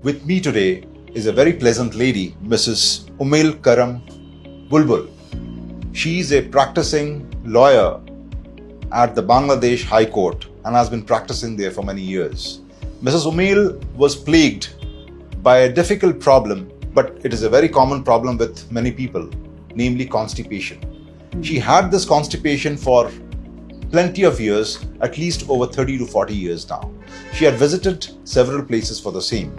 With me today is a very pleasant lady, Mrs. Ummel Karam Bulbul. She is a practicing lawyer at the Bangladesh High Court and has been practicing there for many years. Mrs. Ummel was plagued by a difficult problem, but it is a very common problem with many people, namely constipation. She had this constipation for plenty of years, at least over 30 to 40 years now. She had visited several places for the same.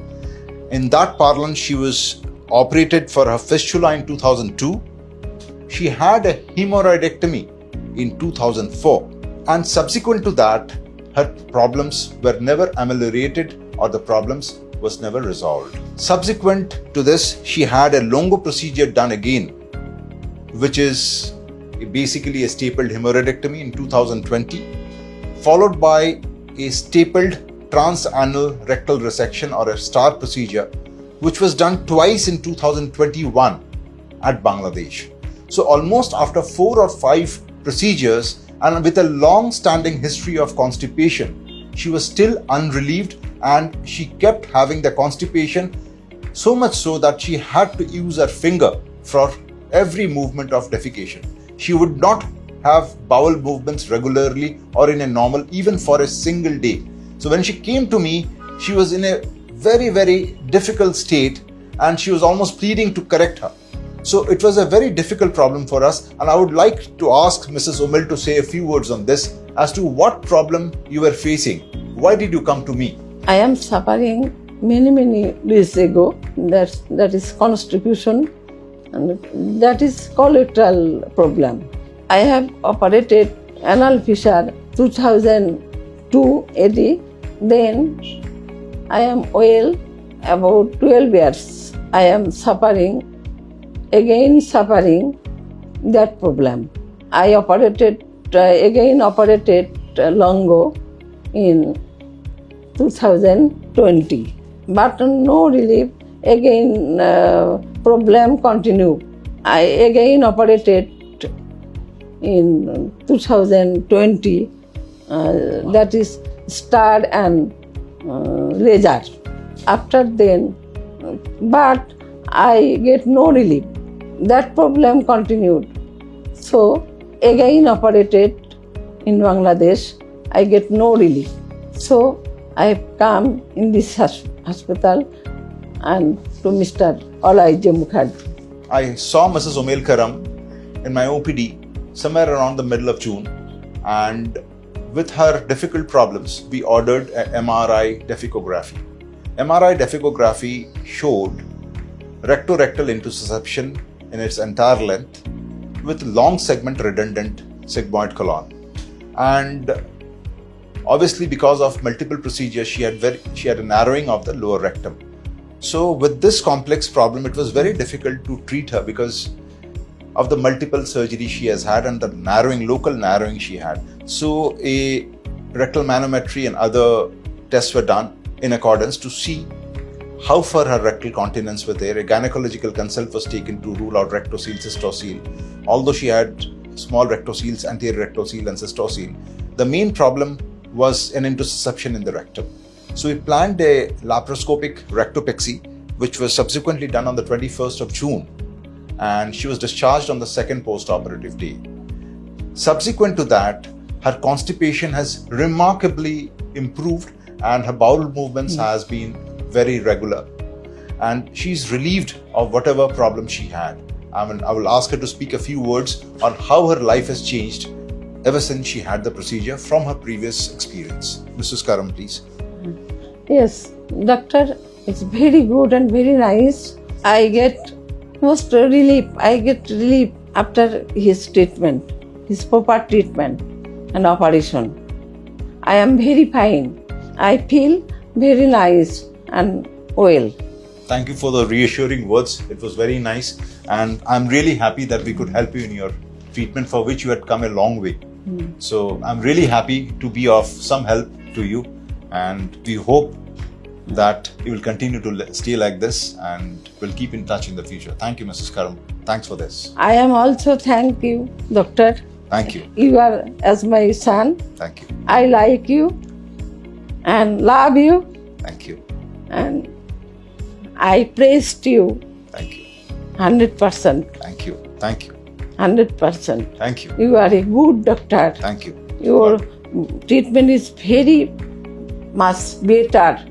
In that parlance, she was operated for her fistula in 2002. She had a hemorrhoidectomy in 2004. And subsequent to that, her problems were never ameliorated or the problems was never resolved. Subsequent to this, she had a longo procedure done again, which is basically a stapled hemorrhoidectomy in 2020, followed by a stapled transanal rectal resection or a STAR procedure, which was done twice in 2021 at Bangladesh. So almost after 4 or 5 procedures and with a long-standing history of constipation, she was still unrelieved and she kept having the constipation, so much so that she had to use her finger for every movement of defecation. She would not have bowel movements regularly or in a normal, even for a single day. So when she came to me, she was in a very, very difficult state and she was almost pleading to correct her. So it was a very difficult problem for us, and I would like to ask Mrs. Ummel to say a few words on this as to what problem you were facing. Why did you come to me? I am suffering many days ago. That is constipation, and that is collateral problem. I have operated anal fissure 2002 AD. Then I am well about 12 years. I am suffering that problem. I operated longo in 2020, but no relief. Again, problem continue. I again operated in 2020. That is STAR and laser. After then, but I get no relief. That problem continued. So again operated in Bangladesh. I get no relief. So I have come in this hospital and to Mr. Aloy J Mukherjee. I saw Mrs. Ummel Karam in my OPD somewhere around the middle of June, and with her difficult problems, we ordered an MRI defecography. MRI defecography showed rectorectal intussusception in its entire length with long segment redundant sigmoid colon. And obviously because of multiple procedures, she had a narrowing of the lower rectum. So with this complex problem, it was very difficult to treat her because of the multiple surgeries she has had and the local narrowing she had. So a rectal manometry and other tests were done in accordance to see how far her rectal continents were there. A gynecological consult was taken to rule out rectocele, cystocele. Although she had small rectoceles, anterior rectocele and cystocele, the main problem was an intussusception in the rectum. So we planned a laparoscopic rectopexy, which was subsequently done on the 21st of June. And she was discharged on the second post-operative day. Subsequent to that, her constipation has remarkably improved and her bowel movements has been very regular. And she's relieved of whatever problem she had. I will ask her to speak a few words on how her life has changed ever since she had the procedure from her previous experience. Mrs. Karam, please. Yes, doctor, it's very good and very nice. I get most relief. I get relief after his treatment, his proper treatment and operation. I am very fine. I feel very nice and well. Thank you for the reassuring words. It was very nice. And I'm really happy that we could help you in your treatment, for which you had come a long way. So I'm really happy to be of some help to you. And we hope that you will continue to stay like this and we'll keep in touch in the future. Thank you, Mrs. Karam. Thanks for this. I am also thank you, doctor. Thank you. You are as my son. Thank you. I like you and love you. Thank you. And I praised you Thank you. 100%. Thank you. Thank you. 100%. Thank you. You are a good doctor. Thank you. Your treatment is very much better